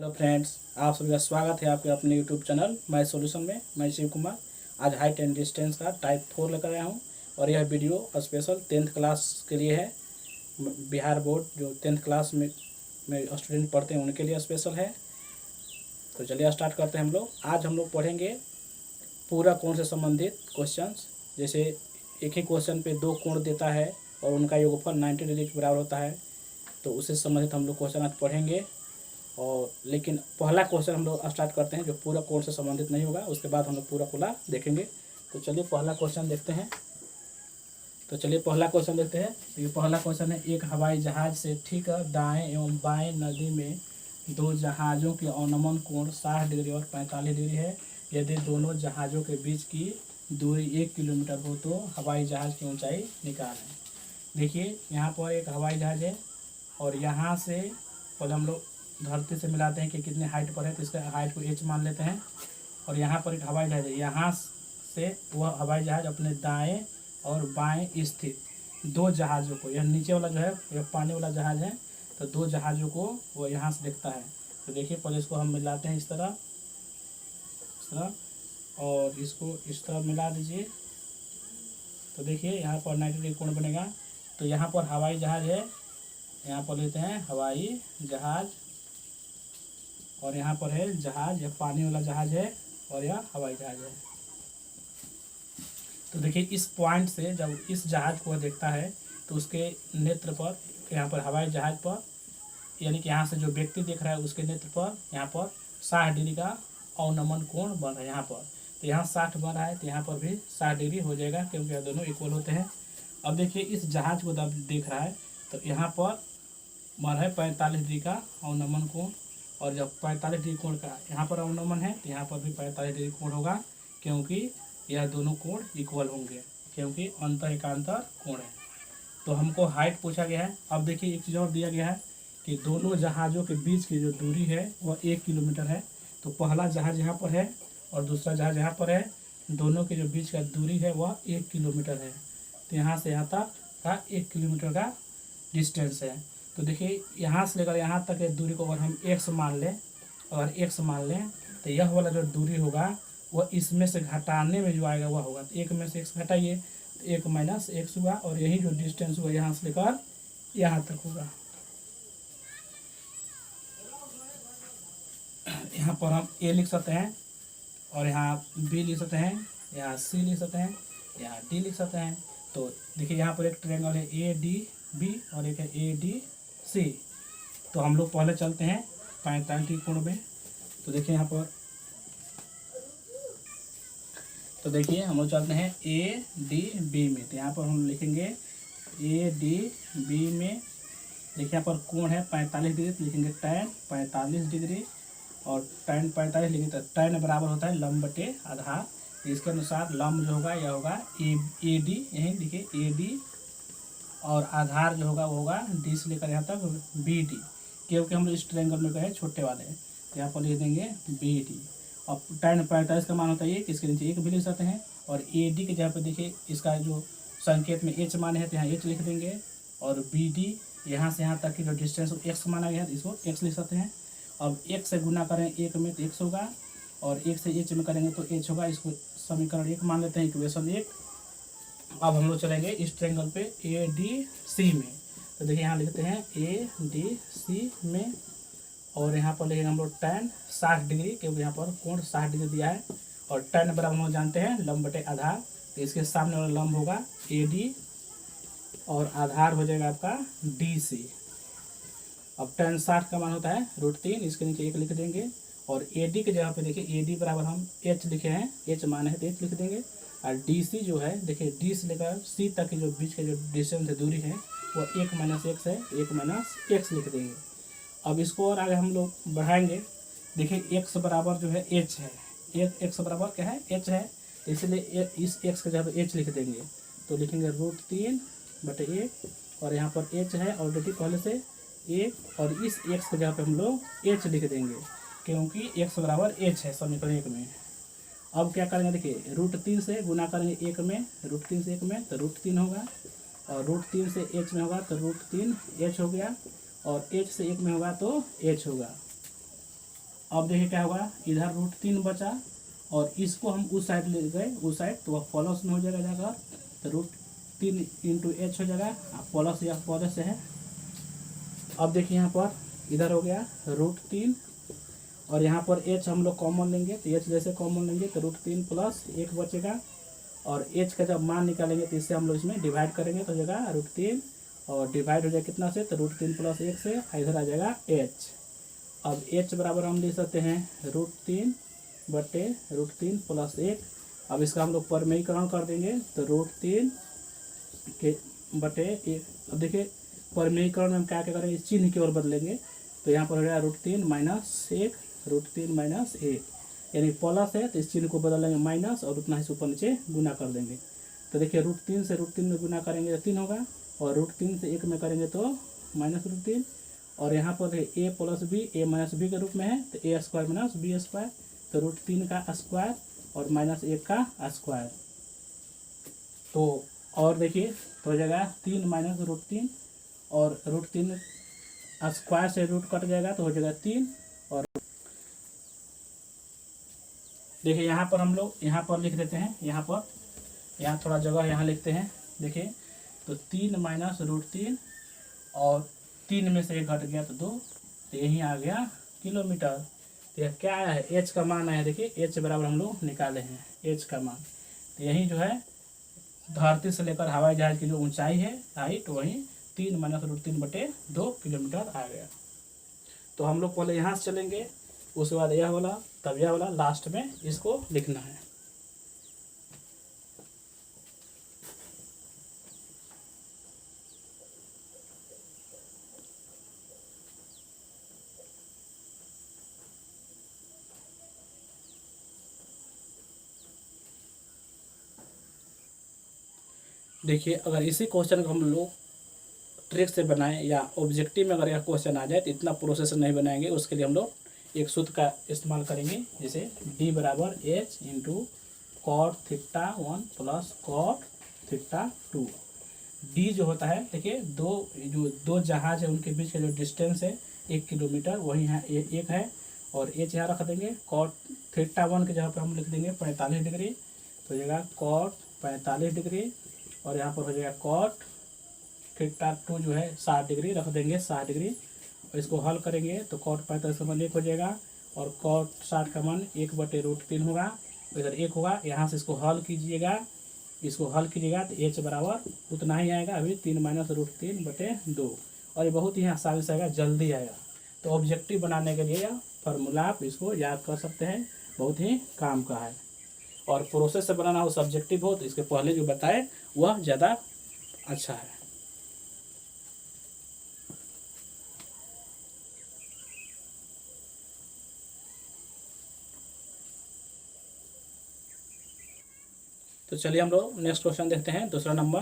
Hello friends, आप सभी का स्वागत है आपके अपने यूट्यूब चैनल माय सॉल्यूशन में। मैं शिव कुमार आज हाइट एंड डिस्टेंस का टाइप 4 लेकर आया हूं और यह वीडियो स्पेशल 10th क्लास के लिए है। बिहार बोर्ड जो 10th क्लास में स्टूडेंट पढ़ते हैं उनके लिए स्पेशल है। तो चलिए स्टार्ट करते हैं। आज हम लोग पढ़ेंगे पूरा कोण से संबंधित क्वेश्चंस। जैसे एक ही क्वेश्चन पे दो कोण देता है और उनका योगफल 90 डिग्री के बराबर होता है, तो उससे संबंधित हम लोग क्वेश्चन आज पढ़ेंगे। और लेकिन पहला क्वेश्चन हम लोग स्टार्ट करते हैं जो पूरा कोण से संबंधित नहीं होगा, उसके बाद हम लोग पूरा खुला देखेंगे। तो चलिए पहला क्वेश्चन देखते हैं। तो ये पहला क्वेश्चन है, एक हवाई जहाज से ठीक दाएं एवं बाएं नदी में दो जहाज़ों के अवनमन कोण 60 डिग्री और 45 डिग्री है। यदि दोनों जहाज़ों के बीच की दूरी 1 किलोमीटर हो तो हवाई जहाज़ की ऊंचाई निकालें। देखिए यहाँ पर एक हवाई जहाज़ है और यहाँ से पहले हम लोग धरती से मिलाते हैं कि कितने हाइट पर है, तो इसका हाइट को h मान लेते हैं। और यहाँ पर एक हवाई जहाज है, यहाँ से वह हवाई जहाज अपने दाएं और बाएं स्थित दो जहाज़ों को, यह नीचे वाला जो है यह पानी वाला जहाज है, तो दो जहाज़ों को वो यहाँ से देखता है। तो देखिए पहले इसको हम मिलाते हैं इस तरह और इसको इस तरह मिला दीजिए। तो देखिए यहाँ पर 90 डिग्री कोण बनेगा। तो यहाँ पर हवाई जहाज है, यहाँ पर लेते हैं हवाई जहाज और यहाँ पर है जहाज, यह पानी वाला जहाज है और यह हवाई जहाज है। तो देखिए इस पॉइंट से जब इस जहाज को देखता है तो उसके नेत्र पर, यहाँ पर हवाई जहाज पर, यानी कि यहाँ से जो व्यक्ति देख रहा है उसके नेत्र पर यहाँ पर 60 डिग्री का अवनमन कोण बन रहा है। यहाँ पर तो यहाँ 60 बन रहा है, तो यहाँ पर भी 60 डिग्री हो जाएगा क्योंकि यह दोनों इक्वल होते हैं। अब देखिए इस जहाज को जब देख रहा है तो यहाँ पर बन है 45 डिग्री का अवनमन कोण, और जब 45 डिग्री कोण का यहाँ पर अवनमन है तो यहाँ पर भी 45 डिग्री कोण होगा, क्योंकि यह दोनों कोण इक्वल होंगे, क्योंकि अंतर एकांतर कोण है। तो हमको हाइट पूछा गया है। अब देखिए एक चीज़ और दिया गया है कि दोनों जहाज़ों के बीच की जो दूरी है वह 1 किलोमीटर है। तो पहला जहाज़ यहाँ पर है और दूसरा जहाज़ यहाँ पर है, दोनों के जो बीच का दूरी है वह 1 किलोमीटर है। तो यहाँ से यहाँ तक का 1 किलोमीटर का डिस्टेंस है। तो देखिए यहाँ से लेकर यहाँ तक की दूरी को अगर हम x मान लें, तो यह वाला जो दूरी होगा वह इसमें से घटाने में जो आएगा वह होगा, तो 1 में से x घटाइए तो 1 माइनस x हुआ, और यही जो डिस्टेंस हुआ यहाँ से लेकर यहाँ तक होगा। यहाँ पर हम a लिख सकते हैं और यहाँ b लिख सकते हैं, यहाँ c लिख सकते हैं, यहाँ d लिख सकते हैं। तो देखिए यहाँ पर एक ट्रायंगल है ADB और एक है ADC। तो हम लोग पहले चलते हैं 45 डिग्री कोण में। तो देखिए यहाँ पर, तो देखिए हम लोग चलते हैं ADB में। तो यहाँ पर हम लिखेंगे ADB में, देखिए यहाँ पर कोण है 45 डिग्री, तो लिखेंगे tan 45 डिग्री, और tan 45 लिखेंगे तो tan बराबर होता है लंब बटे आधार। तो इसके अनुसार लंब जो होगा यह होगा AD, यहीं देखिए AD, और आधार जो होगा वो होगा D से लेकर यहाँ तक BD, क्योंकि हम इस ट्रायंगल में गए छोटे वाले, तो यहाँ पर लिख देंगे BD। और tan 45 का मान होता है ये, इसके नीचे 1 भी लिख सकते हैं, और AD के जगह पर देखिए इसका जो संकेत में h मान है तो यहाँ h लिख देंगे, और BD यहाँ से यहाँ तक की जो डिस्टेंस x माना गया है तो इसको x लिख सकते हैं। अब 1 से गुना करें 1 में तो x होगा, और 1 से h में करेंगे तो h होगा। इसको समीकरण 1 मान लेते हैं, इक्वेशन 1। अब हम लोग चलेंगे इस ट्रायंगल पे ADC में। तो देखिए यहाँ लिखते हैं ADC में, और यहाँ पर लिखेंगे हम लोग tan 60 डिग्री, क्योंकि यहाँ पर कोण 60 डिग्री दिया है, और tan बराबर हम लोग जानते हैं लंब बटे आधार। तो इसके सामने वाला लंब होगा AD और आधार हो जाएगा आपका DC। अब tan 60 का मान होता है √3, इसके नीचे 1 लिख देंगे, और AD के जगह पे देखिए AD बराबर हम h लिखे हैं, h मान है तो h लिख देंगे, और DC जो है देखिए D से लेकर C तक की जो बीच के जो डिस्टेंस है, दूरी है, वो 1 माइनस x है, 1 माइनस x लिख देंगे। अब इसको और आगे हम लोग बढ़ाएंगे। देखिए x बराबर जो है h है, x बराबर क्या है, h है, इसलिए इस x के जगह पे h लिख देंगे। तो लिखेंगे √3 बटे 1, और यहाँ पर h है ऑलरेडी पहले से 1, और इस x के जगह पे हम लोग h लिख देंगे, क्योंकि x बराबर h है समीकरण 1 में। अब क्या करेंगे, देखिए √3 से गुना करेंगे 1 में, √3 से 1 में तो √3 होगा, और √3 से h में होगा तो √3 h हो गया, और h से 1 में होगा तो h होगा। अब देखिए क्या होगा, इधर √3 बचा और इसको हम उस साइड ले गए, उस साइड, तो वह प्लस में हो जाएगा जाकर, तो √3 इंटू एच हो जाएगा, प्लस या प्लस है। अब देखिए यहाँ पर इधर हो गया √3 और यहाँ पर एच हम लोग कॉमन लेंगे, तो एच जैसे कॉमन लेंगे तो √3 प्लस 1 बचेगा और एच का जब मान निकालेंगे तो इससे हम लोग इसमें डिवाइड करेंगे तो हो जाएगा √3 और डिवाइड हो जाएगा कितना से, तो √3 प्लस 1 से इधर आ जाएगा एच। अब एच बराबर हम ले सकते हैं √3 बटे √3 प्लस 1। अब इसका हम लोग परिमेयीकरण कर देंगे तो √3 के बटे 1। अब देखिए परिमेयीकरण में हम क्या क्या करेंगे, चिन्ह की ओर बदलेंगे, तो यहाँ पर हो गया √3 माइनस 1, √3 माइनस 1, यानी प्लस है तो इस चिन्ह को बदल लेंगे माइनस और उतना ही ऊपर नीचे गुना कर देंगे। तो देखिए √3 से √3 में गुना करेंगे तो 3 होगा और √3 से 1 में करेंगे तो माइनस √3 और यहाँ पर a plus b a minus b के रूप में है तो a square minus b square, तो √3 का स्क्वायर और माइनस 1 का स्क्वायर। तो और देखिए तो हो जाएगा 3 माइनस √3 और √3 स्क्वायर से रूट कट जाएगा तो हो जाएगा 3। और देखिए यहाँ पर हम लोग यहाँ पर लिख देते हैं, यहाँ थोड़ा जगह यहाँ लिखते हैं। देखिए तो 3 माइनस √3 और 3 में से 1 घट गया तो 2, तो यही आ गया किलोमीटर। तो यह क्या आया है, एच का मान आया है। देखिए एच बराबर हम लोग निकाले हैं एच का मान, तो यही जो है धरती से लेकर हवाई जहाज की जो ऊंचाई है हाइट, वही 3 माइनस √3 बटे 2 किलोमीटर आ गया। तो हम लोग पहले यहाँ से चलेंगे, उसके बाद यह वाला, तब यह वाला, लास्ट में इसको लिखना है। देखिए अगर इसी क्वेश्चन को हम लोग ट्रिक से बनाएं या ऑब्जेक्टिव में अगर यह क्वेश्चन आ जाए तो इतना प्रोसेस नहीं बनाएंगे। उसके लिए हम लोग एक सूत्र का इस्तेमाल करेंगे, जैसे d बराबर h into cot θ1 plus cot θ2। d जो होता है, देखिए दो जहाज है उनके बीच का जो डिस्टेंस है 1 किलोमीटर, वही यहाँ 1 है और h यहाँ रख देंगे। cot θ1 के जगह पे हम लिख देंगे 45 डिग्री, तो हो जाएगा cot 45 डिग्री और यहाँ पर हो जाएगा cot θ2 जो है 60 डिग्री, रख देंगे 60 डिग्री और इसको हल करेंगे तो cot 45 का मान 1 हो जाएगा और cot 60 का मान 1 बटे √3 होगा, इधर 1 होगा। यहाँ से इसको हल कीजिएगा तो h बराबर उतना ही आएगा, अभी 3 माइनस √3 बटे 2, और ये बहुत ही आसानी से आएगा, जल्दी आएगा। तो ऑब्जेक्टिव बनाने के लिए यह फार्मूला आप इसको याद कर सकते हैं, बहुत ही काम का है। और प्रोसेस से बनाना हो, सब्जेक्टिव हो, तो इसके पहले जो बताए वह ज़्यादा अच्छा है। तो चलिए हम लोग नेक्स्ट क्वेश्चन देखते हैं, दूसरा नंबर।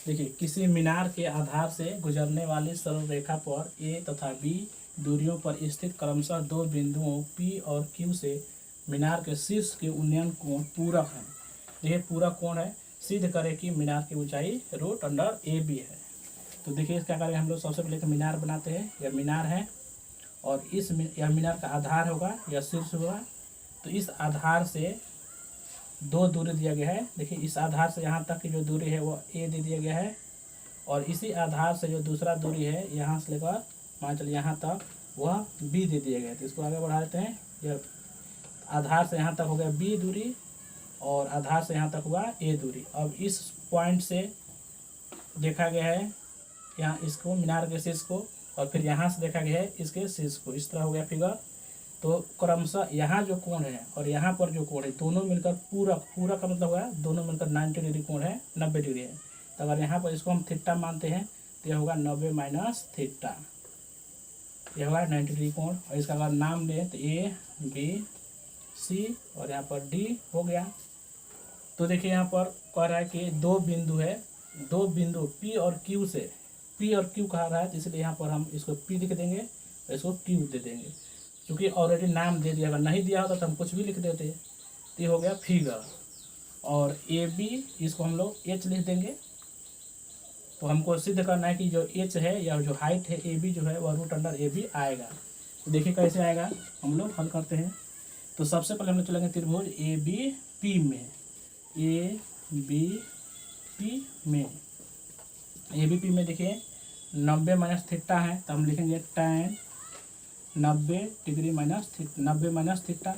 देखिए किसी मीनार के आधार से गुजरने वाली सरल रेखा पर ए तथा बी दूरियों पर स्थित क्रमशः 2 बिंदुओं P और Q से मीनार के शीर्ष के उन्नयन कोण पूरक है। देखिए पूरक कोण है, सिद्ध करें कि मीनार की ऊंचाई √AB है। तो देखिए क्या करेंगे हम लोग, सबसे पहले एक मीनार बनाते हैं। यह मीनार है और यह मीनार का आधार होगा, यह शीर्ष होगा। तो इस आधार से 2 दूरी दिया गया है। देखिए इस आधार से यहाँ तक की जो दूरी है वो A दे दिया गया है और इसी आधार से जो दूसरा दूरी है यहाँ से लेकर मान चलिए यहाँ तक, वह B दे दिया गया है। तो इसको आगे बढ़ा देते हैं। यह आधार से यहाँ तक हो गया B दूरी और आधार से यहाँ तक हुआ A दूरी। अब इस पॉइंट से देखा गया है यहाँ इसको, मीनार के शीर्ष को, और फिर यहाँ से देखा गया है इसके शीर्ष को। इस तरह हो गया फिगर। तो क्रमशः यहाँ जो कोण है और यहाँ पर जो कोण है दोनों मिलकर पूरक का मतलब हुआ दोनों मिलकर 90 डिग्री कोण है, 90 डिग्री है। तो अगर यहाँ पर इसको हम थीटा मानते हैं तो यह होगा 90 माइनस थीटा, यह होगा 90 डिग्री कोण। और इसका अगर नाम दें तो A B C और यहाँ पर D हो गया। तो देखिए यहाँ पर कह रहा है कि 2 बिंदु है, 2 बिंदु P और Q से, P और Q कहा रहा है तो इसलिए यहाँ पर हम इसको P लिख देंगे और इसको Q दे देंगे, क्योंकि ऑलरेडी नाम दे दिया। अगर नहीं दिया होता तो हम कुछ भी लिख देते। तो ये हो गया फिगर। और AB इसको हम लोग H लिख देंगे। तो हमको सिद्ध करना है कि जो H है या जो हाइट है AB जो है वह √AB आएगा। तो देखिए कैसे आएगा, हम लोग हल करते हैं। तो सबसे पहले हम लोग चलेंगे त्रिभुज ए बी पी में, ए बी पी में, ए बी पी में देखिए 90 माइनस थीटा है, तो हम लिखेंगे tan 90 degree minus 90 minus theta.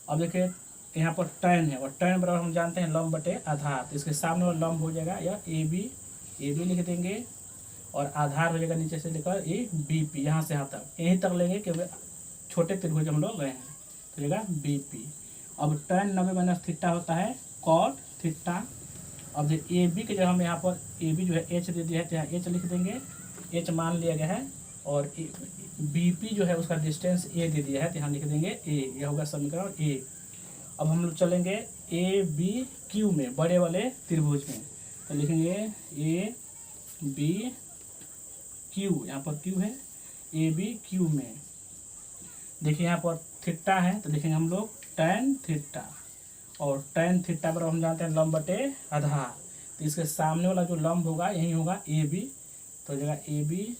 अब देखिए यहाँ पर tan है, और tan बराबर हम जानते हैं लंब बटे आधार, तो इसके सामने वाला लंब हो जाएगा या ए बी लिख देंगे, और आधार हो जाएगा नीचे से लेकर ए बी पी, यहाँ से यहाँ तक, यहीं तक लेंगे क्योंकि छोटे त्रिभुज हम लोग गए हैं, तो जाएगा बी पी। अब tan 90 माइनस थीटा होता है cot थीटा। अब ए बी के जगह हम यहाँ पर ए बी जो है एच दे दिया है, तो यहाँ एच लिख देंगे, एच मान लिया गया है, और बी पी जो है उसका डिस्टेंस ए दे दिया है, तो यहाँ लिख देंगे ए, यह होगा समीकरण ए। अब हम लोग चलेंगे ए बी क्यू में, बड़े वाले त्रिभुज में, तो लिखेंगे ए बी क्यू, यहाँ पर क्यू है, ए बी क्यू में देखिए यहाँ पर थीटा है, तो लिखेंगे हम लोग tan थीटा, और tan थीटा बराबर हम जानते हैं लंब बटे आधार, तो इसके सामने वाला जो लंब होगा यही होगा ए बी, तो जगह ए बी,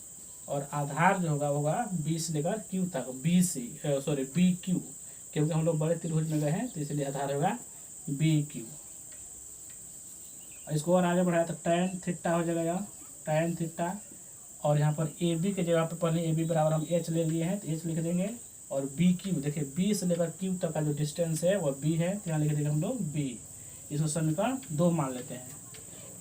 और आधार जो होगा बी से लेकर क्यू तक, बी क्यू, क्योंकि हम लोग बड़े त्रिभुज में गए हैं तो इसलिए आधार होगा बी क्यू। इसको और आगे बढ़ाया तो tan थीटा हो जाएगा यहाँ tan थीटा, और यहाँ पर ए बी के जगह पर पहले ए बी बराबर हम एच ले लिए हैं, तो एच लिख देंगे, और बी क्यू देखिए बी से लेकर क्यू तक का जो डिस्टेंस है वह बी है, तो यहाँ लिख देंगे हम लोग बी, इसको समीकरण 2 मान लेते हैं।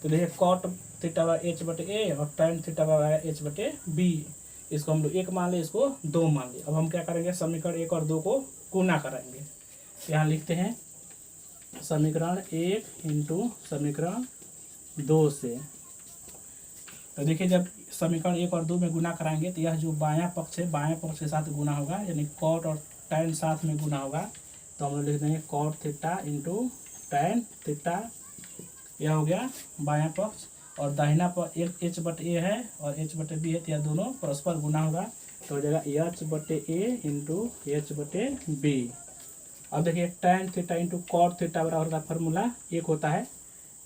तो देखिए cot थीटा बराबर एच बटे ए, और tan थीटा बराबर एच बटे बी, इसको हम लोग 1 मान ले, इसको 2 मान ले। अब हम क्या करेंगे, समीकरण 1 और 2 को गुना करेंगे, तो यहाँ लिखते हैं समीकरण 1 इंटू समीकरण 2 से। तो देखिए जब समीकरण 1 और 2 में गुना कराएंगे तो यह जो बायां पक्ष है, बाएं पक्ष के साथ गुना होगा, यानी cot और tan साथ में गुना होगा, तो हम लोग लिख देंगे cot theta into tan theta, यह हो गया बायां पक्ष, और दाहिना पर एच बटे ए है और एच बटे बी है, तो यह दोनों परस्पर गुना होगा, तो हो जाएगा एच बटे ए इंटू एच बटे बी। अब देखिए tan theta into cot theta बराबर का फॉर्मूला 1 होता है,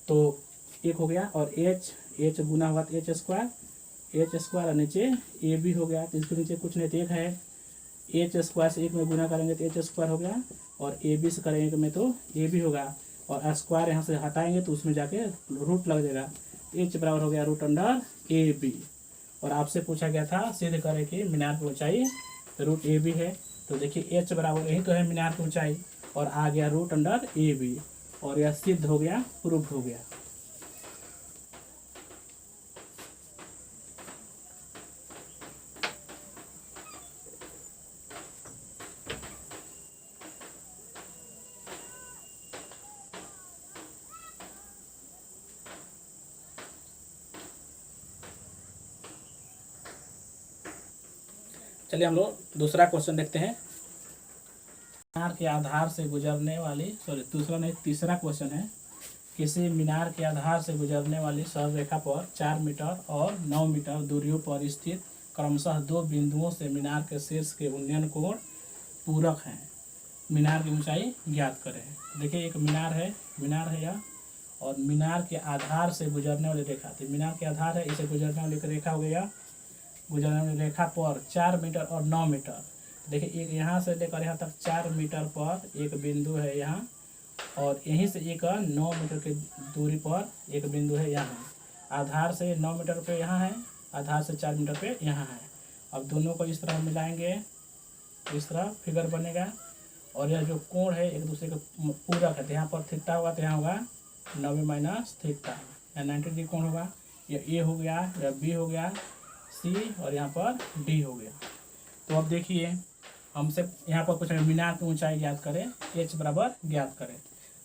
तो 1 हो गया, और एच गुना हुआ तो एच स्क्वायर, और नीचे ए बी हो गया, तो इसके नीचे कुछ नहीं तो 1 है, एच स्क्वायर से 1 में गुना करेंगे तो एच स्क्वायर हो गया, और ए बी से करेंगे में तो ए बी होगा, और स्क्वायर यहाँ से हटाएंगे तो उसमें जाके रूट लग जाएगा, एच बराबर हो गया रूट अंडर ए बी। और आपसे पूछा गया था सिद्ध करें कि मीनार की ऊंचाई रूट ए बी है, तो देखिए एच बराबर यही तो है मीनार की ऊंचाई, और आ गया रूट अंडर ए बी, और यह सिद्ध हो गया, प्रूफ हो गया। चलिए हम लोग दूसरा क्वेश्चन देखते हैं। मीनार के आधार से गुजरने वाली तीसरा क्वेश्चन है, किसी मीनार के आधार से गुजरने वाली सरलरेखा पर 4 मीटर और 9 मीटर दूरियों पर स्थित क्रमशः 2 बिंदुओं से मीनार के शीर्ष के उन्नयन कोण पूरक हैं, मीनार की ऊंचाई ज्ञात करें। देखिए एक मीनार है यह, और मीनार के आधार से गुजरने वाली रेखा, तो मीनार के आधार है, इसे गुजरने वाली रेखा हो गया, गुजरने वाली रेखा पर 4 मीटर और 9 मीटर, देखिए एक यहाँ से लेकर यहाँ तक 4 मीटर पर एक बिंदु है यहाँ, और यहीं से एक 9 मीटर की दूरी पर एक बिंदु है यहाँ, आधार से 9 मीटर पे यहाँ है, आधार से 4 मीटर पे यहाँ है। अब दोनों को इस तरह मिलाएंगे, इस तरह फिगर बनेगा, और यह जो कोण है एक दूसरे के पूरक है, तो यहाँ पर थीटा होगा तो यहाँ होगा 90 माइनस थीटा, यहाँ 90 डिग्री कोण होगा, यह ए हो गया, यह बी हो गया, सी, और यहाँ पर डी हो गया। तो अब देखिए हमसे यहाँ पर पूछा मीनार की ऊंचाई ज्ञात करें, एच बराबर ज्ञात करें।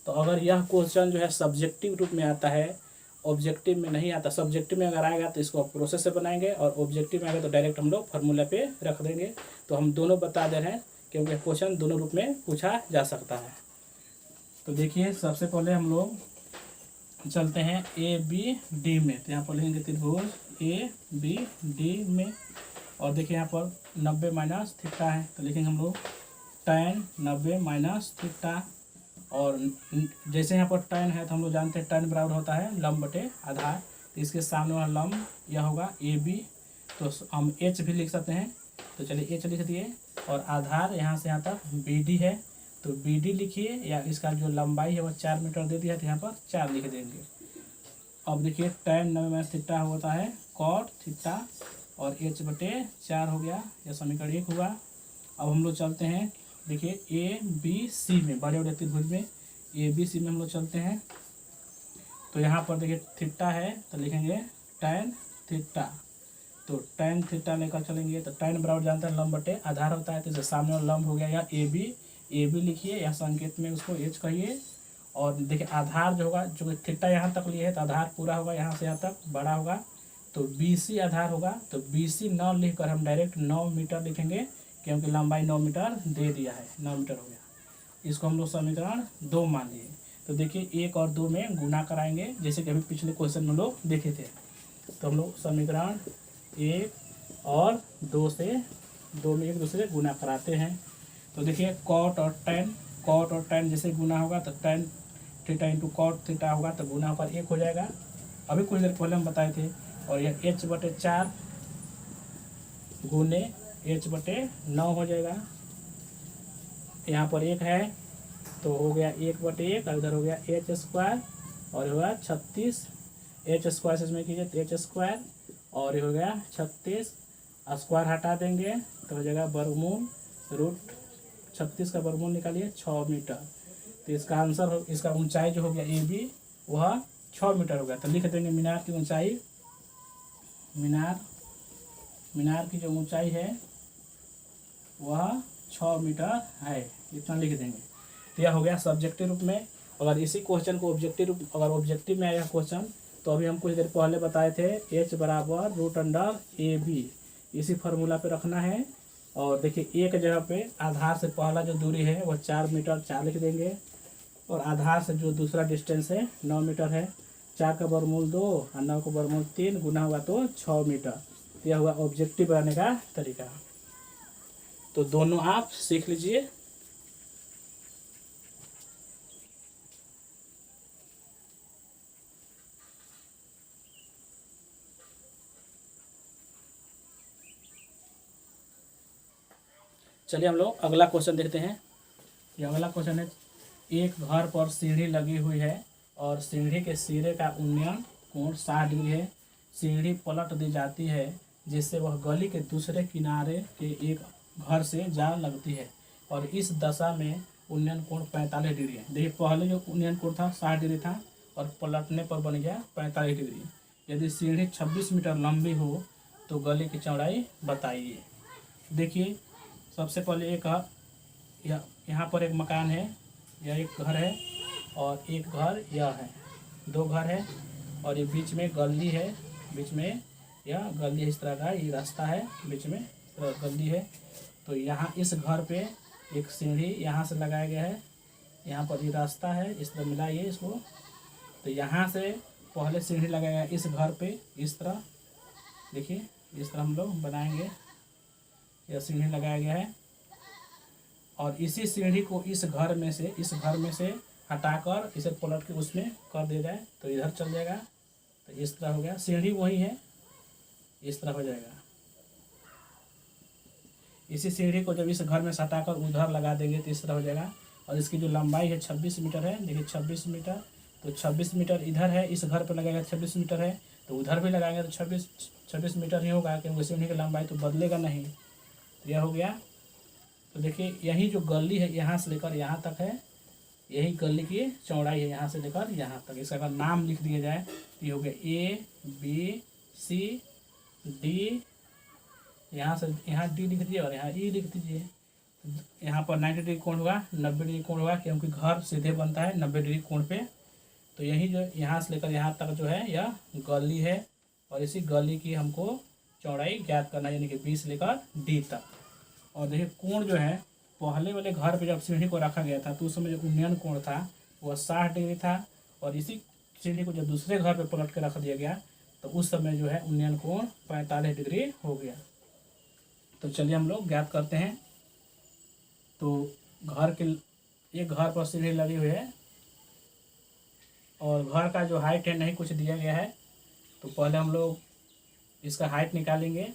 तो अगर यह क्वेश्चन जो है सब्जेक्टिव रूप में आता है, ऑब्जेक्टिव में नहीं आता, सब्जेक्टिव में अगर आएगा तो इसको प्रोसेस से बनाएंगे, और ऑब्जेक्टिव में आएगा तो डायरेक्ट हम लोग फार्मूला पे रख देंगे। तो हम दोनों बता दे रहे हैं क्योंकि क्वेश्चन दोनों रूप में पूछा जा सकता है। तो देखिए सबसे पहले हम लोग चलते हैं ए बी डी में, तो यहाँ पर लिखेंगे त्रिभुज ए बी डी में, और देखिए यहाँ पर 90 माइनस थीटा है, तो लिखेंगे हम लोग tan 90 माइनस थीटा, और जैसे यहाँ पर tan है तो हम लोग जानते हैं tan बराबर होता है लंब बटे आधार, तो इसके सामने वाला लंब यह होगा ए बी, तो हम एच भी लिख सकते हैं, तो चलिए एच लिख दिए, और आधार यहाँ से यहाँ तक बी डी है, तो बी डी लिखिए, या इसका जो लंबाई है वो 4 मीटर दे दिया, तो यहाँ पर 4 लिख देंगे। अब देखिए tan 90 थीटा होता है cot थीटा, और h बटे 4 हो गया, यह समीकरण 1 हुआ। अब हम लोग चलते हैं, देखिए ए बी सी में, बड़े बड़े त्रिभुज में ए बी सी में हम लोग चलते हैं। तो यहाँ पर देखिए थीटा है, तो लिखेंगे tan थीटा, तो tan थीटा लेकर चलेंगे। तो tan बराबर जानते हैं लंब बटे आधार होता है, तो जैसे सामने वाला लंब हो गया, या ए बी लिखिए, या संकेत में उसको एच कहिए। और देखिए आधार जो होगा, जो थीटा यहाँ तक लिए है तो आधार पूरा होगा, यहाँ से यहाँ तक बड़ा होगा, तो बी सी आधार होगा। तो बी सी 9 लिख कर हम डायरेक्ट 9 मीटर लिखेंगे, क्योंकि लंबाई 9 मीटर दे दिया है, 9 मीटर हो गया। इसको हम लोग समीकरण 2 मान लिए। तो देखिए 1 और 2 में गुना कराएंगे, जैसे कि अभी पिछले क्वेश्चन में लोग देखे थे। तो हम लोग समीकरण 1 और 2 से 2 में एक दूसरे से गुना कराते हैं। तो देखिए कॉट और tan जैसे गुना होगा, तो tan theta into cot theta होगा, तो गुना होकर 1 हो जाएगा, अभी कुछ देर पहले हम बताए थे। और यह h बटे 4 गुने h बटे 9 हो जाएगा। यहाँ पर 1 है, तो हो गया 1 बटे 1, और इधर हो गया h स्क्वायर, और होगा 36, h स्क्वायर से इसमें कीजिए तो h स्क्वायर, और ये हो गया 36, स्क्वायर हटा देंगे तो हो जाएगा वर्गमूल रूट 36 का वर्गमूल निकालिए 6 मीटर। तो इसका आंसर इसका ऊंचाई जो हो गया ए बी वह 6 मीटर हो गया। तो लिख देंगे मीनार की ऊंचाई, मीनार की जो ऊंचाई है वह 6 मीटर है, इतना लिख देंगे। तो यह हो गया सब्जेक्टिव रूप में। अगर इसी क्वेश्चन को अगर ऑब्जेक्टिव में आया क्वेश्चन, तो अभी हम कुछ देर पहले बताए थे h बराबर रूट अंडर ए बी, इसी फार्मूला पे रखना है। और देखिए एक जगह पे आधार से पहला जो दूरी है वह 4 मीटर 4 लिख देंगे, और आधार से जो दूसरा डिस्टेंस है 9 मीटर है। 4 का वर्गमूल 2 और 9 का वर्गमूल 3 गुना हुआ तो 6 मीटर। तो यह हुआ ऑब्जेक्टिव बनाने का तरीका। तो दोनों आप सीख लीजिए। चलिए हम लोग अगला क्वेश्चन देखते हैं। ये अगला क्वेश्चन है, एक घर पर सीढ़ी लगी हुई है और सीढ़ी के सिरे का उन्नयन कोण 60 डिग्री है। सीढ़ी पलट दी जाती है जिससे वह गली के दूसरे किनारे के एक घर से जा लगती है, और इस दशा में उन्नयन कोण 45 डिग्री है। देखिए पहले जो उन्नयन कोण था 60 डिग्री था, और पलटने पर बन गया 45 डिग्री। यदि सीढ़ी 26 मीटर लंबी हो तो गली की चौड़ाई बताइए। देखिए सबसे पहले एक यहाँ पर एक मकान है, यह एक घर है, और एक घर यह है, 2 घर है, और ये बीच में गली है, बीच में यह गली इस तरह का, ये रास्ता है, बीच में गली है। तो यहाँ इस घर पे एक सीढ़ी यहाँ से लगाया गया है, यहाँ पर ये रास्ता है, इस तरह मिलाइए इसको। तो यहाँ से पहले सीढ़ी लगाया गया इस घर पे, इस तरह देखिए, इस तरह हम लोग बनाएंगे, यह सीढ़ी लगाया गया है। और इसी सीढ़ी को इस घर में से हटाकर इसे पलट के उसमें कर दे जाए तो इधर चल जाएगा। तो इस तरह हो गया, सीढ़ी वही है, इस तरह हो जाएगा। इसी सीढ़ी को जब इस घर में से हटाकर उधर लगा देंगे तो इस तरह हो जाएगा। और इसकी जो लंबाई है 26 मीटर है, देखिए 26 मीटर, तो 26 मीटर इधर है, इस घर पर लगाएगा 26 मीटर है, तो उधर भी लगाएंगे तो 26 मीटर ही होगा, क्योंकि सीढ़ी की लंबाई तो बदलेगा नहीं। तो यह हो गया। तो देखिए यही जो गली है यहाँ से लेकर यहाँ तक है, यही गली की चौड़ाई है, यहाँ से लेकर यहाँ तक। इसका अगर नाम लिख दिया जाए तो ये हो गया ए बी सी डी, यहाँ से यहाँ डी लिख दीजिए और यहाँ ई लिख दीजिए। यहाँ पर 90 डिग्री कोण होगा, 90 डिग्री कोण होगा, क्योंकि घर सीधे बनता है 90 डिग्री कोण पे। तो यही जो यहाँ से लेकर यहाँ तक जो है यह गली है, और इसी गली की हमको चौड़ाई ज्ञात करना है, यानी कि 20 लेकर डी तक। और देखिए कोण जो है, पहले वाले घर पे जब सीढ़ी को रखा गया था तो उस समय जो उन्नयन कोण था वह 60 डिग्री था, और इसी सीढ़ी को जब दूसरे घर पे पलट के रख दिया गया तो उस समय जो है उन्नयन कोण 45 डिग्री हो गया। तो चलिए हम लोग ज्ञात करते हैं। तो एक घर पर सीढ़ी लगी हुई है, और घर का जो हाइट है नहीं कुछ दिया गया है, तो पहले हम लोग इसका हाइट निकालेंगे।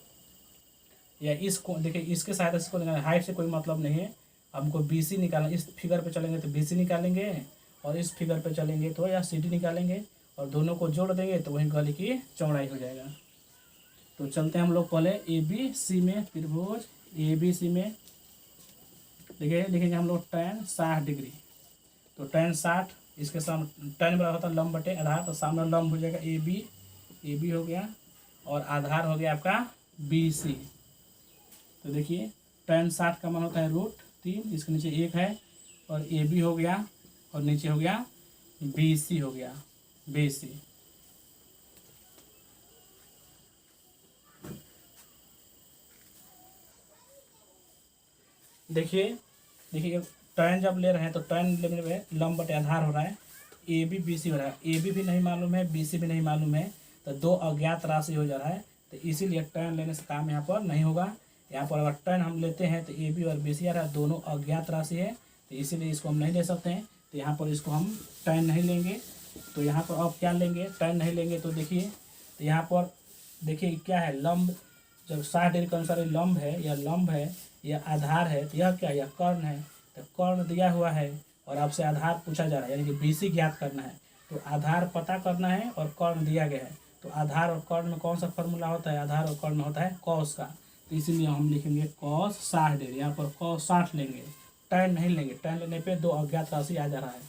या इस को देखिए, इसके सहायता से इसको निकालना, हाइट से कोई मतलब नहीं है, हमको BC निकालना। इस फिगर पे चलेंगे तो BC निकालेंगे, और इस फिगर पे चलेंगे तो या CD निकालेंगे, और दोनों को जोड़ देंगे तो वही गले की चौड़ाई हो जाएगा। तो चलते हैं हम लोग पहले ABC में, त्रिभुज ABC में देखिए लिखेंगे हम लोग tan 60 डिग्री। तो tan 60, इसके सामने tan बराबर होता है लंब बटे आधार, तो सामने लंब हो जाएगा AB हो गया, और आधार हो गया आपका BC। तो देखिए tan 60 का मान होता है √3, इसके नीचे 1 है, और AB हो गया, और नीचे हो गया BC हो गया, BC। देखिए tan जब ले रहे हैं तो tan लेने में लंब बटे आधार हो रहा है, AB BC हो रहा है, AB भी नहीं मालूम है, BC भी नहीं मालूम है, तो दो अज्ञात राशि हो जा रहा है, तो इसीलिए tan लेने से काम यहाँ पर नहीं होगा। यहाँ पर अगर tan हम लेते हैं तो AB और BC आ रहा है, दोनों अज्ञात राशि है, तो इसीलिए इसको हम नहीं ले सकते हैं, तो यहाँ पर इसको हम tan नहीं लेंगे। तो यहाँ पर अब क्या लेंगे, tan नहीं लेंगे तो देखिए, तो यहाँ पर देखिए क्या है, लंब जब 60 डिग्री के अनुसार लंब है, या लंब है या आधार है, तो यह क्या है, यह कर्ण है, तो कर्ण दिया हुआ है, और आपसे आधार पूछा जा रहा है, यानी कि BC ज्ञात करना है, तो आधार पता करना है और कर्ण दिया गया है। तो आधार और कर्ण में कौन सा फॉर्मूला होता है, आधार और कर्ण में होता है कॉस का, तो इसीलिए हम लिखेंगे cos 60 डिग्री, यहाँ पर cos 60 लेंगे, tan नहीं लेंगे, tan लेने पे दो अज्ञात राशि आ जा रहा है।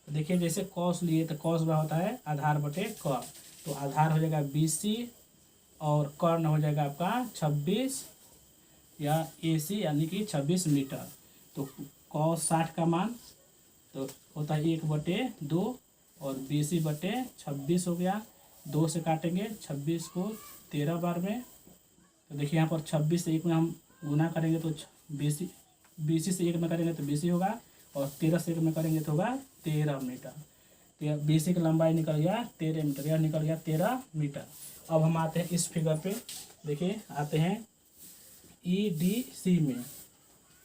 तो देखिए जैसे cos लिए तो cos में होता है आधार बटे कर्ण, तो आधार हो जाएगा BC, और कर्ण हो जाएगा आपका 26 या AC यानी कि 26 मीटर। तो cos 60 का मान तो होता है 1/2, और BC बटे 26 हो गया, 2 से काटेंगे 26 को 13 बार में, तो देखिए यहाँ पर 26 से 1 में हम गुना करेंगे तो BC से 1 में करेंगे तो BC होगा, और 13 से 1 में करेंगे तो होगा 13 मीटर। तो BC की लंबाई निकल गया 13 मीटर, यह निकल गया 13 मीटर। अब हम आते हैं इस फिगर पे, देखिए आते हैं EDC में,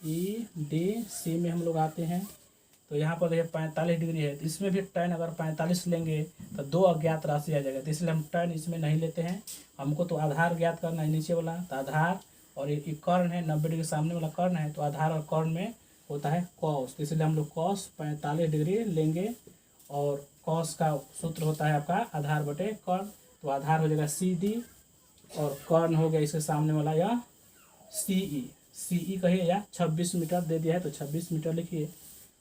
EDC में हम लोग आते हैं, तो यहाँ पर देखिए 45 डिग्री है, तो इसमें भी tan अगर 45 लेंगे तो दो अज्ञात राशि आ जाएगा, तो इसलिए हम tan इसमें नहीं लेते हैं, हमको तो आधार ज्ञात करना है नीचे वाला, तो आधार और ये कर्ण है, 90 डिग्री सामने वाला कर्ण है, तो आधार और कर्ण में होता है cos, तो इसलिए हम लोग cos 45 डिग्री लेंगे, और cos का सूत्र होता है आपका आधार बटे कर्ण, तो आधार हो जाएगा CD, और कर्ण हो गया इसके सामने वाला या CE कहिए, या 26 मीटर दे दिया है तो 26 मीटर लिखिए,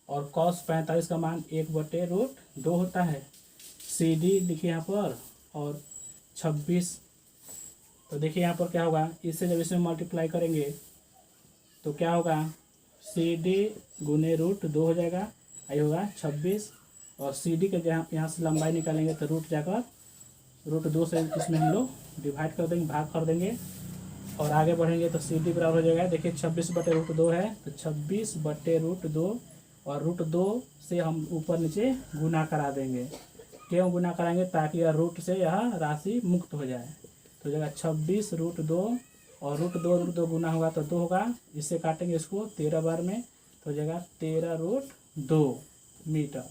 और cos 45 का मान 1/√2 होता है, CD लिखिए यहाँ पर, और 26, तो देखिए यहाँ पर क्या होगा, इससे जब इसमें मल्टीप्लाई करेंगे तो क्या होगा, CD गुने √2 हो जाएगा, आई होगा 26, और CD के जहाँ यहाँ से लंबाई निकालेंगे तो रूट जाकर √2 से इसमें हम लोग डिवाइड कर देंगे, भाग कर देंगे, और आगे बढ़ेंगे तो CD बराबर हो जाएगा, देखिए 26/√2 है, तो 26/√2, और √2 से हम ऊपर नीचे गुना करा देंगे, क्यों गुना कराएंगे, ताकि यह रूट से यह राशि मुक्त हो जाए, तो हो जाएगा 26√2, और √2 गुना होगा तो 2 होगा, इससे काटेंगे इसको 13 बार में, तो हो जाएगा 13√2 मीटर,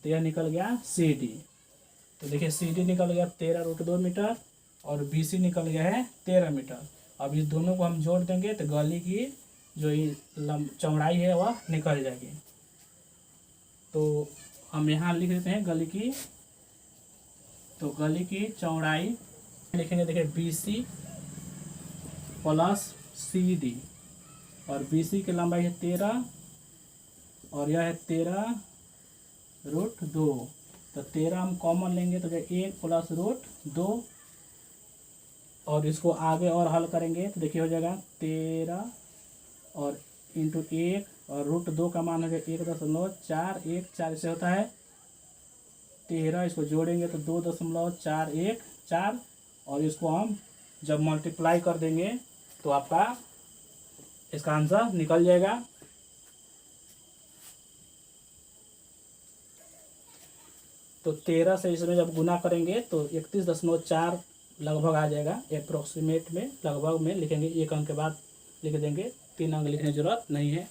तो यह निकल गया CD। तो देखिए CD निकल गया 13√2 मीटर, और BC निकल गया है 13 मीटर। अब इस दोनों को हम जोड़ देंगे तो गली की जो चौड़ाई है वह निकल जाएगी। तो हम यहाँ लिख देते हैं गली की, तो गली की चौड़ाई लिखेंगे, देखिए BC प्लस CD, और BC की लंबाई है 13, और यह है 13√2, तो 13 हम कॉमन लेंगे तो 1 + √2, और इसको आगे और हल करेंगे तो देखिए हो जाएगा 13 और इंटू 1, और √2 का मान हो जाएगा 1.414, से होता है 13, इसको जोड़ेंगे तो 2.414, और इसको हम जब मल्टीप्लाई कर देंगे तो आपका इसका आंसर निकल जाएगा। तो 13 से इसमें जब गुना करेंगे तो 31.4 लगभग आ जाएगा, अप्रोक्सीमेट में, लगभग में लिखेंगे, 1 अंक के बाद लिख देंगे, 3 अंक लिखने की जरूरत नहीं है।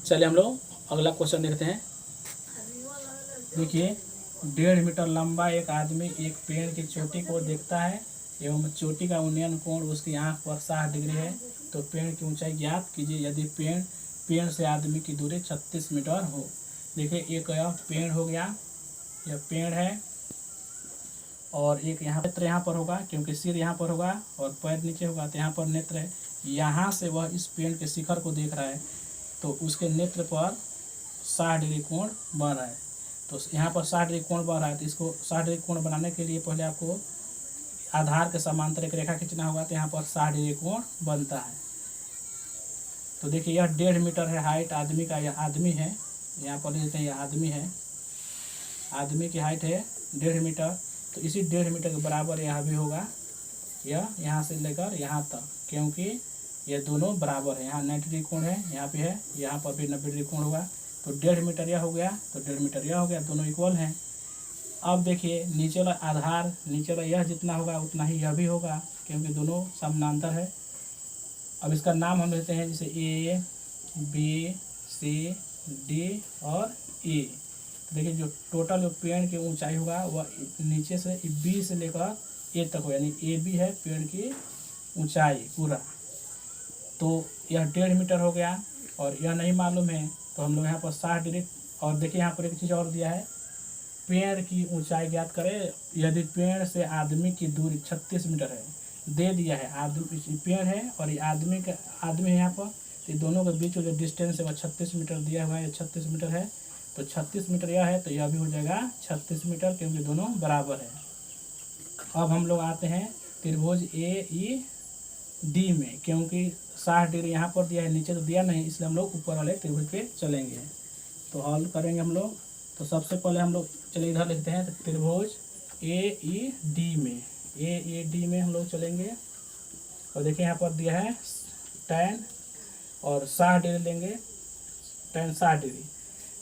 चलिए हम लोग अगला क्वेश्चन देखते हैं। देखिए 1.5 मीटर लंबा एक आदमी एक पेड़ की चोटी को देखता है एवं चोटी का उन्नयन कोण उसकी आंख पर 60 डिग्री है, तो पेड़ की ऊंचाई ज्ञात कीजिए यदि पेड़ से आदमी की दूरी 36 मीटर हो। देखिए एक यह पेड़ हो गया, यह पेड़ है, और एक यहाँ नेत्र यहाँ पर होगा क्योंकि सिर यहाँ पर होगा और पैर नीचे होगा, तो यहाँ पर नेत्र है। यहाँ से वह इस पेड़ के शिखर को देख रहा है, तो उसके नेत्र पर 60 डिग्री कोण बन रहा है। तो यहाँ पर 60 डिग्री कोण बन रहा है, तो इसको 60 डिग्री कोण बनाने के लिए पहले आपको आधार के समांतर एक रेखा खींचना होगा, तो यहाँ पर 60 डिग्री कोण बनता है। तो देखिए यह 1.5 मीटर है हाइट आदमी का, यह आदमी है, यहाँ पर देखते हैं यह आदमी है, आदमी की हाइट है 1.5 मीटर। तो इसी 1.5 मीटर के बराबर यह भी होगा, यह यहाँ से लेकर यहाँ तक, क्योंकि ये दोनों बराबर है। यहाँ 90 डिग्री कोण है, यहाँ पे है, यहाँ पर भी 90 डिग्री कोण होगा। तो 1.5 मीटर यह हो गया, तो 1.5 मीटर यह हो गया, दोनों इक्वल हैं। अब देखिए नीचे वाला आधार, नीचे वाला यह जितना होगा उतना ही यह भी होगा, क्योंकि दोनों समानांतर है। अब इसका नाम हम लेते हैं, जैसे ए बी सी डी और ई। देखिए जो टोटल जो पेड़ की ऊंचाई होगा वह नीचे से बी से लेकर ए तक हो, यानी ए बी है पेड़ की ऊंचाई पूरा। तो यह 1.5 मीटर हो गया, और यह नहीं मालूम है तो हम लोग यहाँ पर 60 डिग्री। और देखिए यहाँ पर एक चीज़ और दिया है, पेड़ की ऊंचाई ज्ञात करें यदि पेड़ से आदमी की दूरी 36 मीटर है, दे दिया है। आदमी पेड़ है और ये आदमी है यहाँ पर, तो दोनों के बीच जो डिस्टेंस है वह 36 मीटर दिया हुआ है, 36 मीटर है। तो 36 मीटर यह है, तो यह भी हो जाएगा 36 मीटर, क्योंकि दोनों बराबर है। अब हम लोग आते हैं त्रिभुज ए ई डी में, क्योंकि 60 डिग्री यहाँ पर दिया है, नीचे तो दिया नहीं, इसलिए हम लोग ऊपर वाले त्रिभुज पे चलेंगे। तो हल करेंगे हम लोग। तो सबसे पहले हम लोग चलिए इधर लिखते हैं, तो त्रिभुज ए ई डी में हम लोग चलेंगे। और देखिए यहाँ पर दिया है tan और 60 डिग्री लेंगे, tan 60 डिग्री।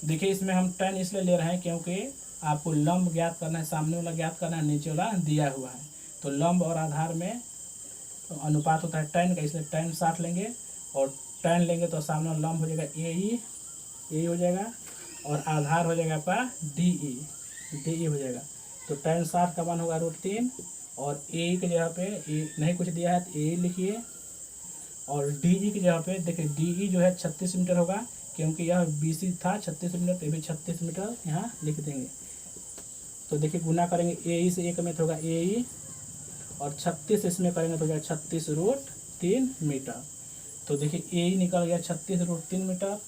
देखिए इसमें हम tan इसलिए ले रहे हैं क्योंकि आपको लंब ज्ञात करना है, सामने वाला ज्ञात करना है, नीचे वाला दिया हुआ है। तो लंब और आधार में अनुपात होता है tan का, इसलिए tan 60 लेंगे, और tan लेंगे तो सामने वाला लंब हो जाएगा ए हो जाएगा, और आधार हो जाएगा आपका डी हो जाएगा। तो tan 60 का मान होगा √3, और ए की जगह पे नहीं कुछ दिया है तो ए लिखिए, और डी की जगह पे देखिए डी जो है 36 मीटर होगा, क्योंकि यह BC था 36 मीटर, तो भी 36 मीटर यहाँ लिख देंगे। तो देखिए गुना करेंगे ए से एक में तो होगा ए, और 36 इसमें करेंगे तो हो जाएगा 36√3 मीटर। तो देखिए ए निकल गया 36√3 मीटर,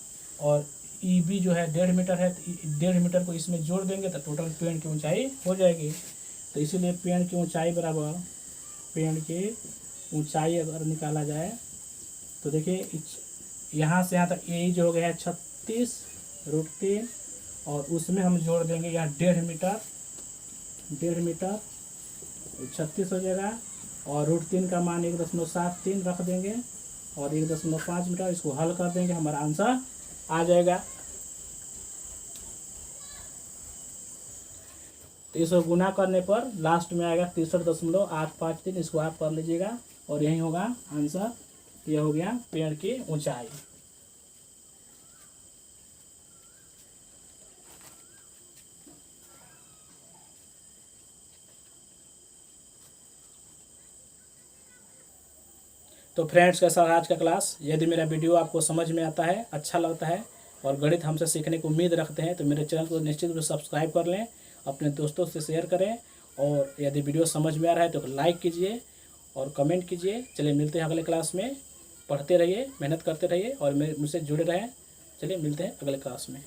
और EB जो है 1.5 मीटर है, तो 1.5 मीटर को इसमें जोड़ देंगे तो टोटल पेड़ की ऊंचाई हो जाएगी। तो इसीलिए पेड़ की ऊंचाई बराबर, पेड़ की ऊंचाई अगर निकाला जाए तो देखिए यहाँ से यहाँ तक ए जो हो गया है 36√3, और उसमें हम जोड़ देंगे यहाँ 1.5 मीटर, 36 हो जाएगा, और √3 का मान 1.73 रख देंगे, और 1.5 मीटर। इसको हल कर देंगे, हमारा आंसर आ जाएगा। तो इसको गुना करने पर लास्ट में आएगा 63.853। इसको आप कर लीजिएगा, और यही होगा आंसर। यह हो गया पेड़ की ऊंचाई। तो फ्रेंड्स कैसा रहा आज का क्लास। यदि मेरा वीडियो आपको समझ में आता है, अच्छा लगता है और गणित हमसे सीखने की उम्मीद रखते हैं, तो मेरे चैनल को निश्चित रूप से सब्सक्राइब कर लें, अपने दोस्तों से शेयर करें, और यदि वीडियो समझ में आ रहा है तो लाइक कीजिए और कमेंट कीजिए। चलिए मिलते हैं अगले क्लास में। पढ़ते रहिए, मेहनत करते रहिए और मुझसे जुड़े रहें। चलिए मिलते हैं अगले क्लास में।